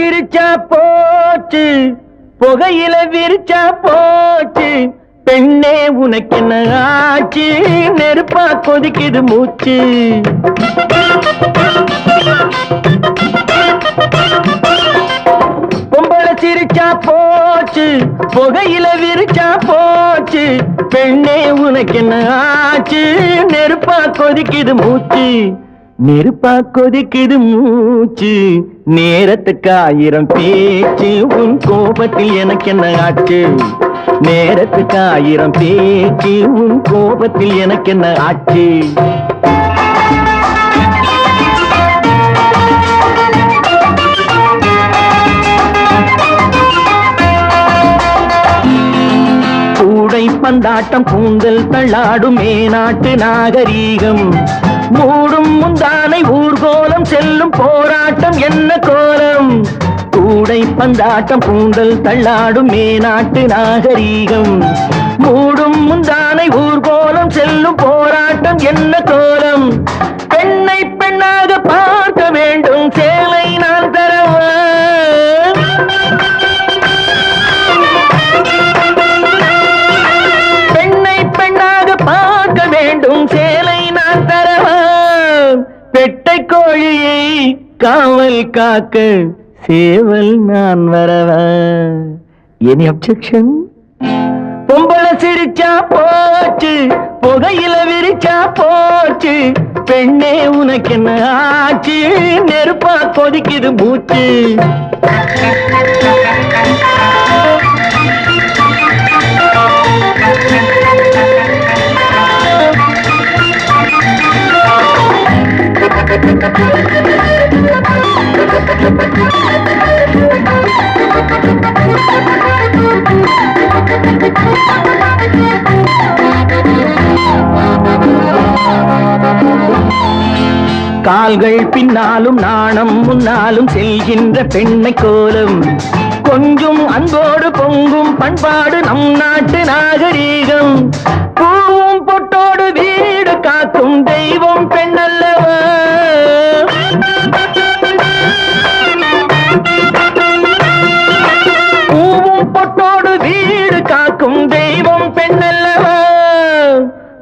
சிரிச்சா போச்சு, புகையில விரிச்சா போச்சு, பெண்ணே உனக்கு என்ன ஆச்சு, நெருப்பா கொதிக்குது மூச்சு. பொம்பளை சிரிச்சா போச்சு, புகையில விரிச்சா போச்சு, பெண்ணே உனக்கு என்ன ஆச்சு, நெருப்பா கொதிக்குது மூச்சு. நெருப்பா கொதிக்குது மூச்சு, நேரத்துக்கு 1000 பேச்சு, உன் கோபத்தில் எனக்கு என்ன ஆச்சு. நேரத்துக்கு 1000 பேச்சு, உன் கோபத்தில் எனக்கு என்ன ஆச்சு. கூடை பந்தாட்டம் கூந்தல் தள்ளாடும் மேநாட்டு நாகரீகம், மூடும் முந்தானை ஊர்கோலம் செல்லும் போராட்டம் என்ன கோலம். கூடை பந்தாட்டம் கூந்தல் தள்ளாடும் மேநாட்டு நாகரீகம், மூடும் முந்தானை ஊர்கோலம் செல்லும் போராட்டம் என்ன கோலம். பெண்ணை பெண்ணாக பார்க்க வேண்டும், சேலை நான் தரவா. பெண்ணை பெண்ணாக பார்க்க வேண்டும், சேலை நான் தரவா. பெட்டை கோழியை காவல் காக்க சேவல் நான் வரவா. Any objection? பொம்பளை சிரிச்சா போச்சு, புகையில விரிச்சா போச்சு, பெண்ணே உனக்கு என்ன ஆச்சு, நெருப்பா கொதிக்குது மூச்சு. கால்கள் பின்னாலும் நாணம் முன்னாலும் செல்கின்ற பெண்ணை கோலம், கொஞ்சம் அன்போடு பொங்கும் பண்பாடு நம் நாட்டு நாகரீகம். பூவும் பொட்டோடு வீடு காக்கும் தெய்வம் பெண்ணல்லவா. பூவும் பொட்டோடு வீடு காக்கும் தெய்வம் பெண்ணல்லவா.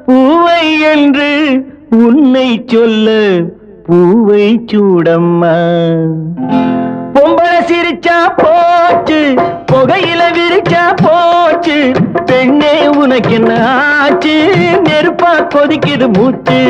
பூவை என்று உன்னை சொல்ல பூவை சூடம்மா. பொம்பளை சிரிச்சா போச்சு, புகையில விரிச்சா போச்சு, பெண்ணே உனக்கு என்ன ஆச்சு, நெருப்பா கொதிக்குது மூச்சு.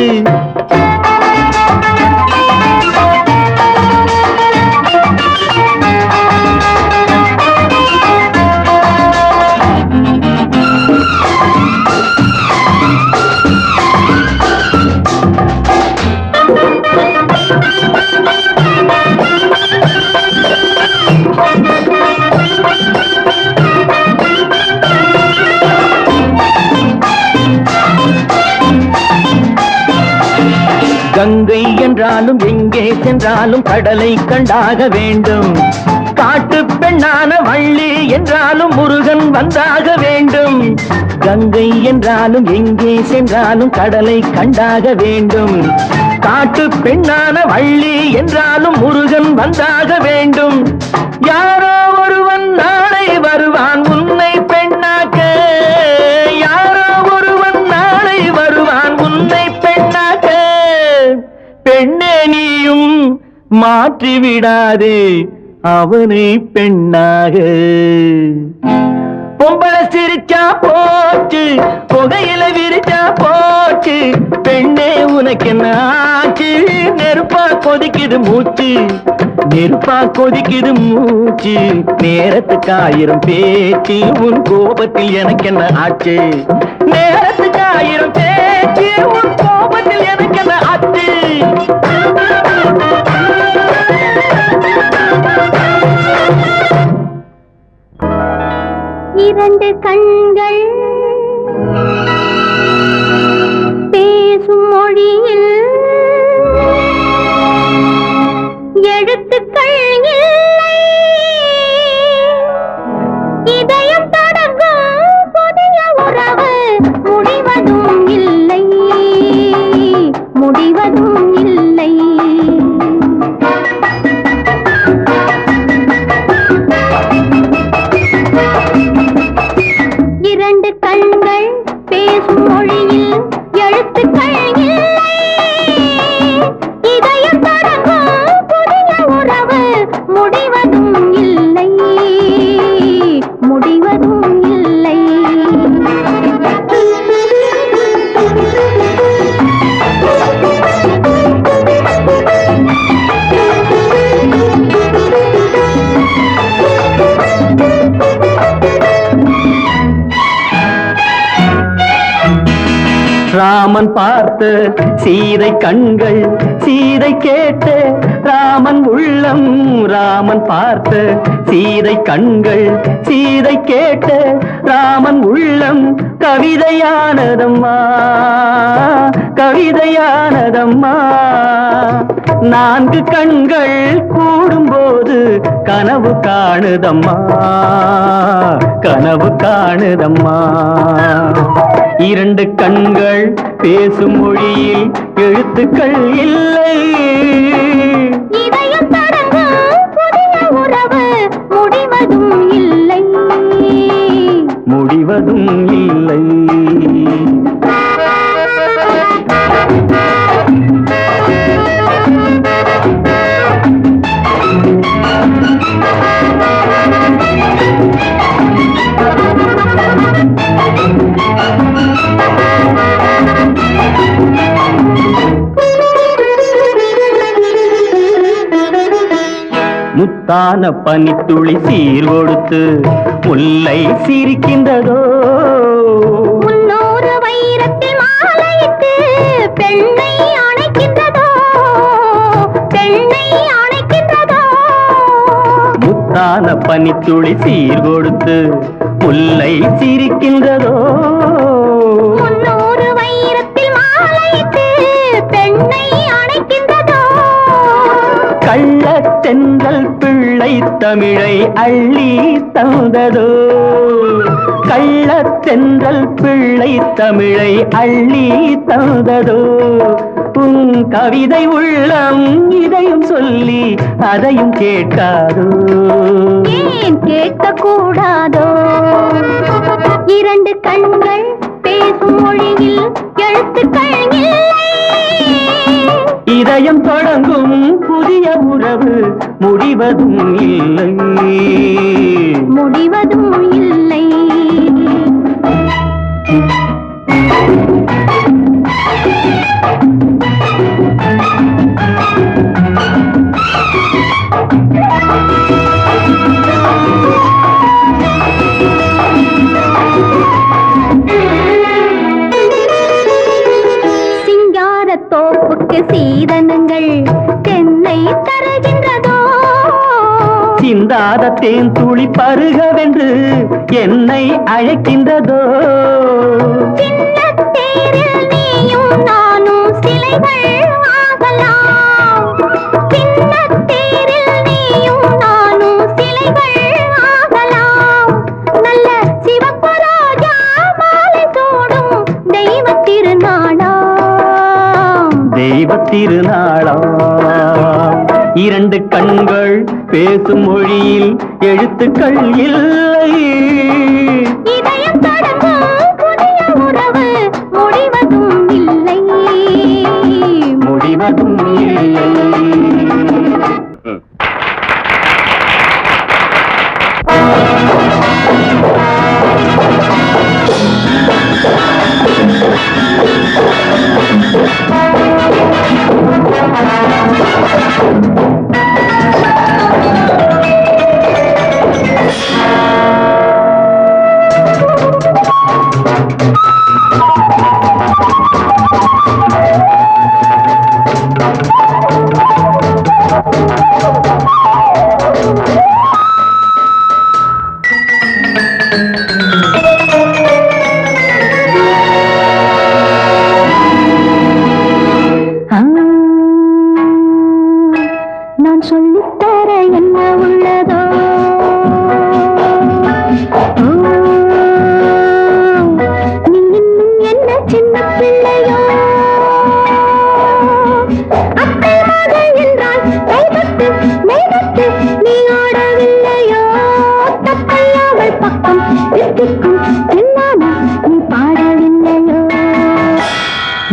கங்கை என்றாலும் எங்கே சென்றாலும் கடலை கண்டாக வேண்டும், காட்டு பெண்ணான வள்ளி என்றாலும் முருகன் வந்தாக வேண்டும். கங்கை என்றாலும் எங்கே சென்றாலும் கடலை கண்டாக வேண்டும், காட்டு பெண்ணான வள்ளி என்றாலும் முருகன் வந்தாக வேண்டும். யாரோ ஒருவன் நாளை வருவான் உன்னை பெண்ணாக்க, யாரோ ஒருவன் நாளை வருவான் உன்னை பெண்ணாக்க. பெண்ணே நீயும் மாற்றி விடாதே அவனை பெண்ணாக. பொம்பளை சிரிச்சா போச்சு, புகையில விரிச்சா போச்சு, பெண்ணே உனக்கு என்ன ஆச்சு, நெருப்பா கொதிக்குது மூச்சு. நெருப்பா கொதிக்குது மூச்சு, நேரத்துக்கு 1000 பேச்சு, உன் கோபத்தில் எனக்கு என்ன ஆச்சு. நேரத்துக்கு 1000 பேச்சு, உன் கோபத்தில் எனக்கு என்ன ஆச்சு. இரண்டு கண்கள் பேசும் மொழியில் எழுத்துக்கள் இல்லை, இதயம் தொடங்கும் புதிய உறவு முடிவதும் இல்லை, முடிவதும் இல்லை. ராமன் பார்த்த சீதை கண்கள் சீதை கேட்ட ராமன் உள்ளம் ராமன் பார்த்த சீதை கண்கள் சீதை கேட்ட ராமன் உள்ளம் கவிதையானதம்மா கவிதையானதம்மா நான்கு கண்கள் கூடும்போது கனவு காணுதம்மா கனவு காணுதம்மா இரண்டு கண்கள் பேசும் மொழியில் எழுத்துக்கள் இல்லை இதயம் தொடங்கும் புதிய உறவு முடிவதும் இல்லை முடிவதும் இல்லை முத்தான பனித்துளி சீர் கொடுத்து முல்லை சிரிக்கின்றதோ முன்னூறு வைரத்தில் மாலையிட்டு பெண்ணை அணைக்கின்றதோ பெண்ணை அணைக்கின்றதோ முத்தான பனித்துளி சீர் கொடுத்து முல்லை சிரிக்கின்றதோ முன்னூறு வைரத்தில் மாலையிட்டு பெண்ணை அணைக்கின்றதோ கள்ளத்தென்றல் பிள்ளை தமிழை அள்ளி தந்ததோ கள்ளத்தென்றல் பிள்ளை தமிழை அள்ளி தந்ததோ உன் கவிதை உள்ளம் இதையும் சொல்லி அதையும் கேட்காதோ ஏன் கேட்கக்கூடாதோ இரண்டு கண்கள் பேசும் மொழியில் எழுத்துக்கள் இல்லை இதயம் தொடங்கும் புதிய உறவு முடிவதும் இல்லை முடிவதும் இல்லை சிங்காரத்தோப்புக்கு சீதனங்கள் தென்னை தருகின்றதோ சிந்தாத தேன் துளி பருகவென்று என்னை அழைக்கின்றதோ சின்னத் தேரில் நீயும் நானும் சிலைகள் ஆகலாம் சின்னத் தேரில் நீயும் நானும் சிலைகள் ஆகலாம் நல்ல சிவப்பு ரோஜா மாலை சூடும் தெய்வத் திருநாளாம் தெய்வத் திருநாளாம் இரண்டு கண்கள் பேசும் மொழியில் எழுத்துக்கள் இல்லை இதயம் தொடங்கும் புதிய உறவு முடிவதும் இல்லை முடிவதும் இல்லை நான் சொல்லித்தர என்ன உள்ளதோ நீ இன்னும் என்ன சின்ன பிள்ளையோ அத்தை மகள் என்றால் கைதட்டு மேதட்டு நீ ஆடவில்லையோ தத்தை அவள் பக்கம் தித்திக்கும் என்னானா நீ பாடவில்லையோ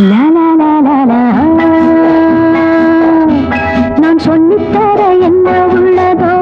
லா லா லா லா லா நான் சொல்லித்தர என்ன உள்ளதோ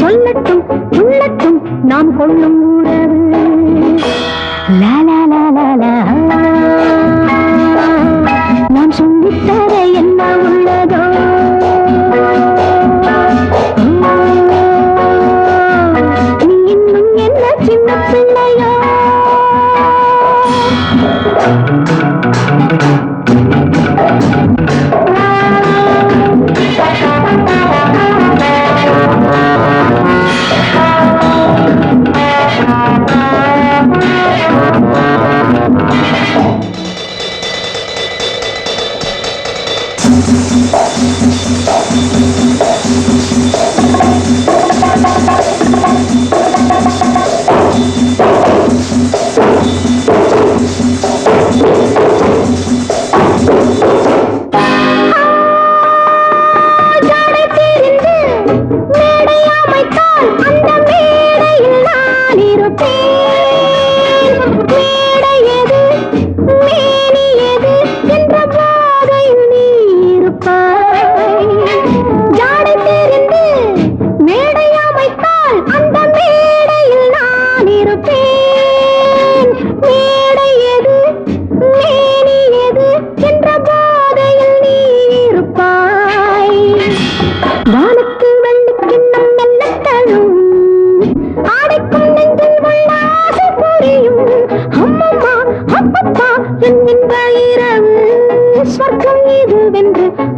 சொல்லட்டும் உள்ளட்டும் நாம் கொள்ளும் உறவு. லா லா லா லா லா. நான் சொல்லித்தர என்ன உள்ளதோ, நீ இன்னும் என்ன சின்ன பிள்ளையோ.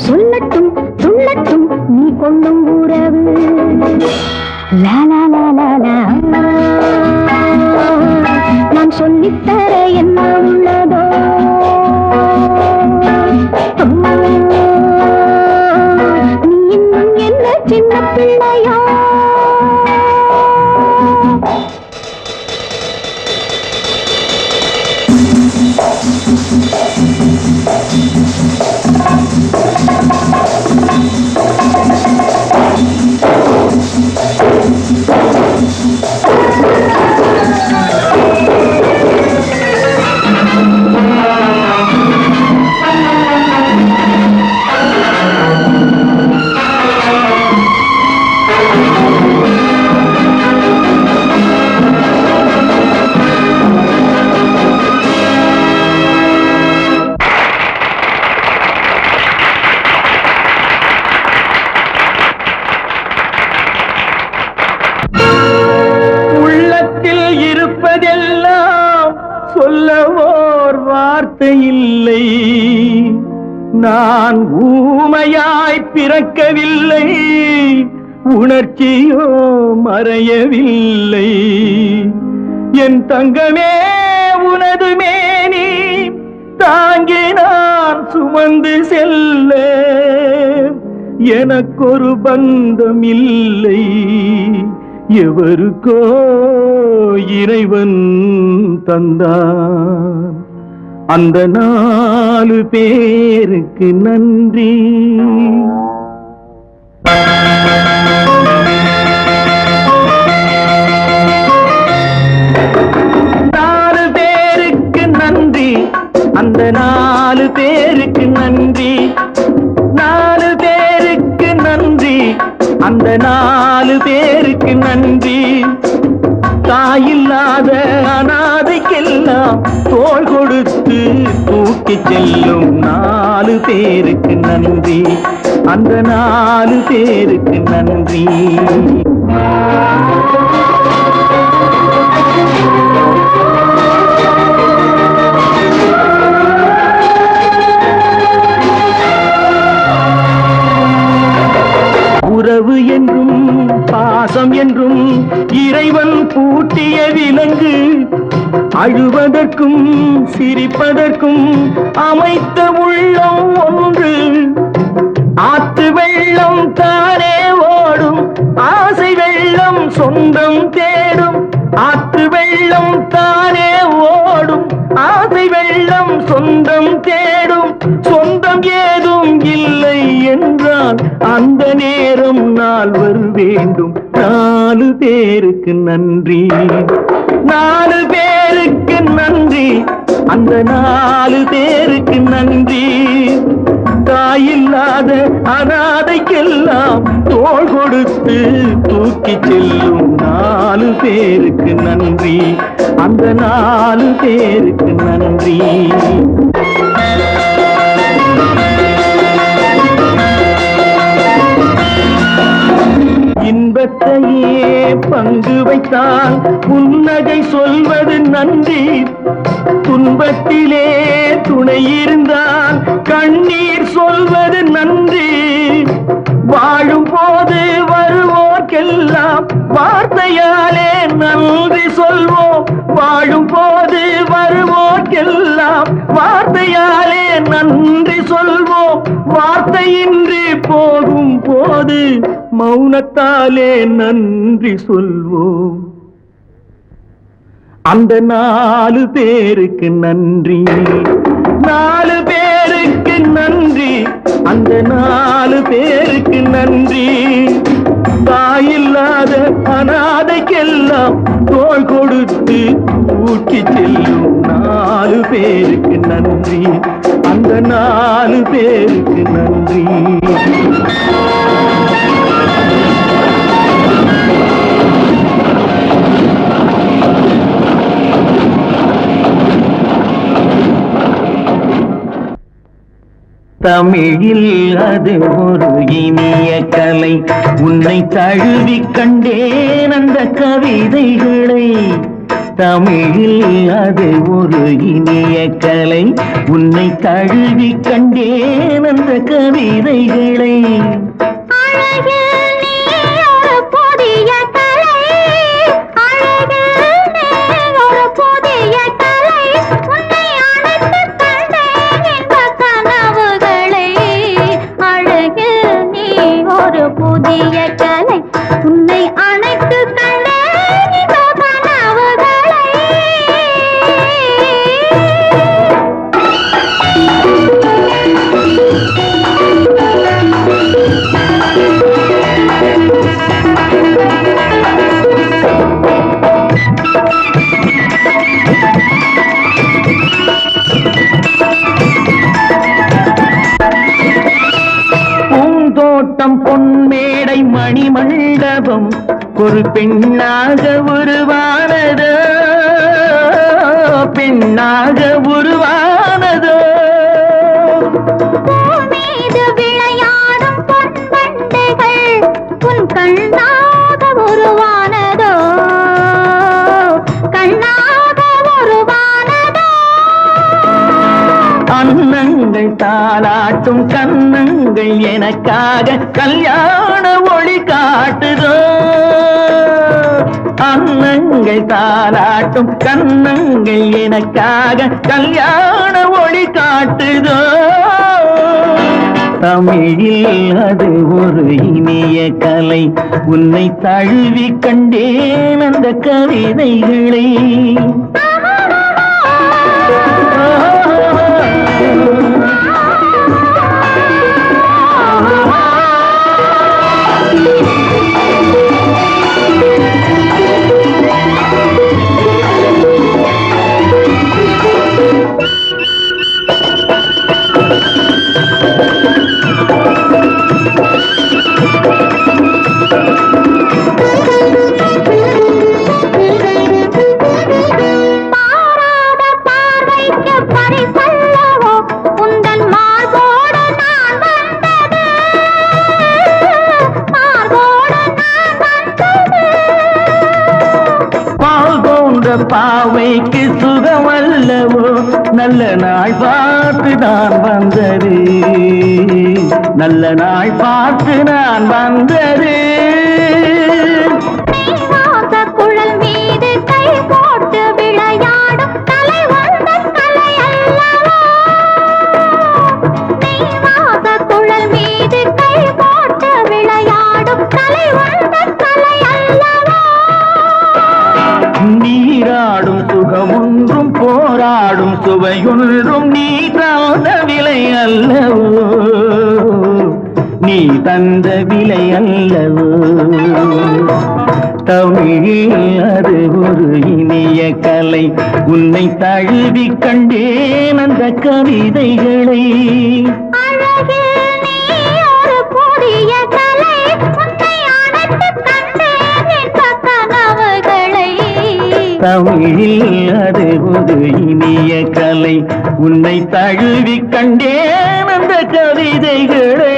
சொல்லட்டும் துள்ளட்டும் நீ கொள்ளும் உறவு. லா லா லா லா லா. நான் சொல்லித்தர என்ன உள்ளதோ, நீ இன்னும் என்ன சின்ன பிள்ளையோ. சொல்லவோர் வார்த்தை இல்லை, நான் ஊமையாய் பிறக்கவில்லை, உணர்ச்சியோ மறையவில்லை. என் தங்கமே உனது மேனி தாங்கி நான் சுமந்து செல்ல எனக்கொரு பந்தம் இல்லை, எவருக்கோ இறைவன் தந்தான். அந்த 4 பேருக்கு நன்றி. 4 பேருக்கு நன்றி, அந்த 4 பேருக்கு நன்றி. 4 பேருக்கு நன்றி, அந்த 4 பேருக்கு நன்றி. தாயில்லாத அனாதைக்கெல்லாம் தோள் கொடுத்து தூக்கிச் செல்லும் 4 பேருக்கு நன்றி, அந்த 4 பேருக்கு நன்றி. உறவு என்றும் பாசம் என்றும் இறைவன் பூட்டிய விலங்கு, அழுவதற்கும் சிரிப்பதற்கும் அமைத்த உள்ளம் ஒன்று. ஆற்று வெள்ளம் தானே ஓடும், ஆசை வெள்ளம் சொந்தம் தேடும். ஆற்று வெள்ளம் தானே ஓடும், ஆசை வெள்ளம் சொந்தம் தேடும். சொந்தம் ஏதும் இல்லை என்றால் அந்த நேரம் நால்வர் வேண்டும். 4 பேருக்கு நன்றி, 4 பேருக்கு நன்றி, அந்த 4 பேருக்கு நன்றி. தாயில்லாத அனாதைக்கெல்லாம் தோள் கொடுத்து தூக்கி செல்லும் 4 பேருக்கு நன்றி, அந்த 4 பேருக்கு நன்றி. இன்பத்தையே பங்கு வைத்தால் புன்னகை சொல்வது நன்றி, துன்பத்திலே துணை இருந்தால் கண்ணீர் சொல்வது நன்றி. வாழும் போது வருவோர்க்கெல்லாம் வார்த்தையாலே நன்றி சொல்வோம், வாழும் போது வருவோர்க்கெல்லாம் வார்த்தையாலே நன்றி சொல்வோம். வார்த்தையின்றி போகும் போது மௌனத்தாலே நன்றி சொல்வோம். அந்த 4 பேருக்கு நன்றி, 4 பேருக்கு நன்றி, அந்த 4 பேருக்கு நன்றி. தாயில்லாத அனாதைக்கெல்லாம் தோள் கொடுத்து தூக்கி செல்லும் 4 பேருக்கு நன்றி, அந்த 4 பேருக்கு நன்றி. தமிழில் அது ஒரு இனிய கலை, உன்னை தழுவி கண்டேன் அந்த கவிதைகளை. தமிழில் அது ஒரு இனிய கலை, உன்னை தழுவி கண்டேன் அந்த கவிதைகளை. புதிய கலை உன்னை அணைத்து கண்டேன் இந்த கனவுகளை. பூந்தோட்டம் பொன்மேடை மணிமண்டபம் ஒரு பெண்ணாக உருவானதோ, பெண்ணாக உருவானதோ. மீது விளையாடும் பொன்வண்டுகள் உன் கண்ணாக உருவானதோ, கண்ணாக உருவானதோ. அன்னங்கள் தாலாட்டும் கன்னங்கள் எனக்காக கல்யாண ஒளி காட்டுதோ. அன்னங்கள் தாலாட்டும் கன்னங்கள் எனக்காக கல்யாண ஒளி காட்டுதோ. தமிழில் அது ஒரு இனிய கலை, உன்னை தழுவி கண்டேன் அந்த கவிதைகளை. பாவைக்கு சுகமல்லவோ, நல்ல நாள் பார்த்து நான் வந்தது, நல்ல நாள் பார்த்து நான் வந்தது. குழல் மீது கை போட்டு விளையாடும் கலை வந்தன் கலை அல்லவா. குழல் மீது கை போட்டு விளையாடும் கலை வந்தன் கலை அல்லவா. நீராடும் சுகமொன்றும் போராடும் சுவையொன்றும் நீ தந்த விலை அல்லவோ, நீ தந்த விலை அல்லவோ. தமிழில் அது ஒரு இனிய கலை, உன்னை தழுவி கண்டேன் அந்த கவிதைகளை. அழகே தமிழில் அது ஒரு இனிய கலை. உன்னை தழுவி கண்டேன் அந்த கவிதைகளை.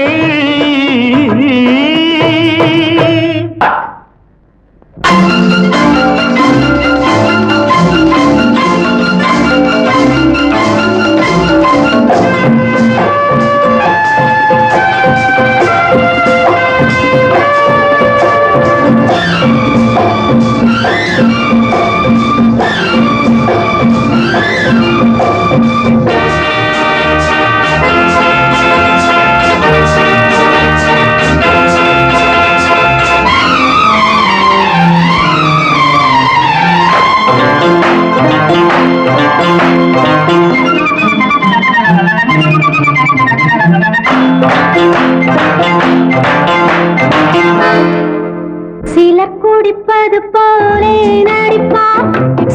சிலர் குடிப்பது போலே நடிப்பார்,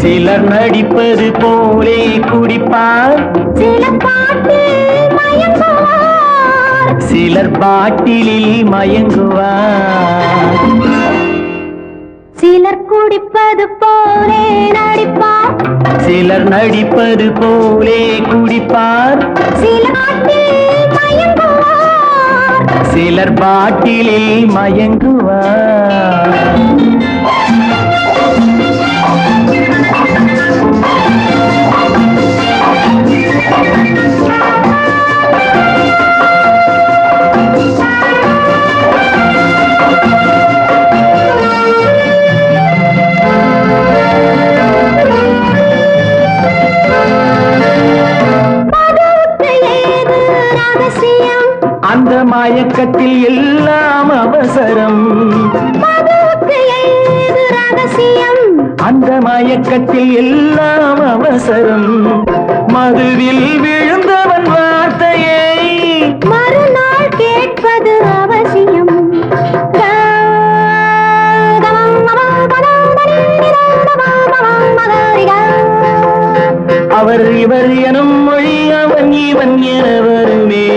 சிலர் நடிப்பது போலே குடிப்பார், சிலர் பாட்டில் மயங்குவார், சிலர் பாட்டிலில் மயங்குவார். சிலர் குடிப்பது போலே நடிப்பார், சிலர் நடிப்பது போலே குடிப்பார், சிலர் பாட்டில் மயங்குவார், சிலர் பாட்டிலில் மயங்குவார். அந்த மயக்கத்தில் எல்லாம் அவசரம், அந்த மயக்கத்தில் எல்லாம் அவசரம். மதுவில் விழுந்தவன் வார்த்தையை மறுநாள் கேட்பது அவசியம். அவர் இவர் எனும் மொழி அவன் இவன் என வருமே.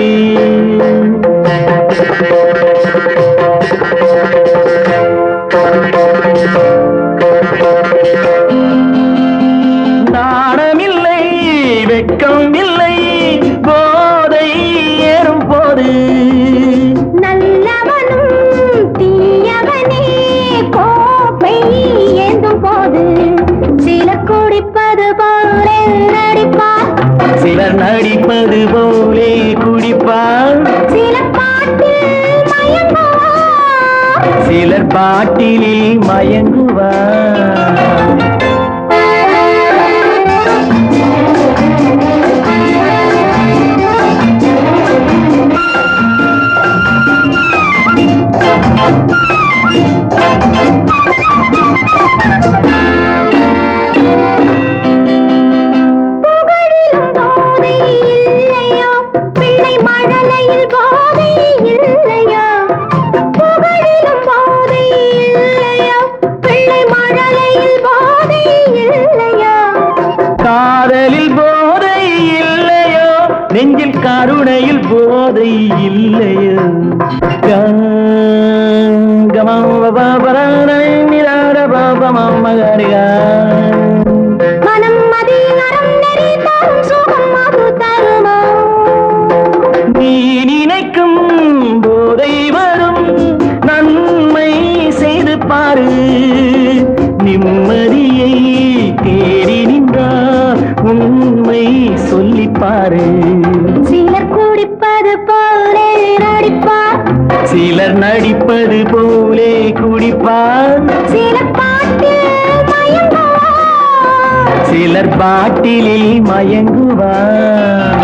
நாணமில்லை வெட்கம் இல்லை போதை ஏறும் போது, நல்லவனும் தீயவனே கோப்பை ஏந்தும் போது. சிலர் குடிப்பது போலே நடிப்பார், சிலர் நடிப்பது போலே குடிப்பார், சிலர் பாட்டில் மயங்குவார், சிலர் பாட்டிலில் மயங்குவார். புகழிலும் போதை இல்லையோ, பிள்ளை மழலையில் போதை இல்லையோ. புகழிலும் போதை இல்லையோ, பிள்ளை மழலையில் போதை இல்லையோ. காதலில் போதை இல்லையோ, நெஞ்சில் கருணையில் போதை இல்லையோ. மனம் மதி நரம் நெறி தரும் சுகம் அது தருமோ. நீ நினைக்கும் போதை வரும், நன்மை செய்து பாரு. நிம்மதியை தேடி நின்றார் உண்மை சொல்லிப்பாரு. சிலர் குடிப்பது போலே நடிப்பார், சிலர் நடிப்பது போலே குடிப்பார், சிலர் பாட்டில் மயங்குவார், சிலர் பாட்டிலில் மயங்குவார்.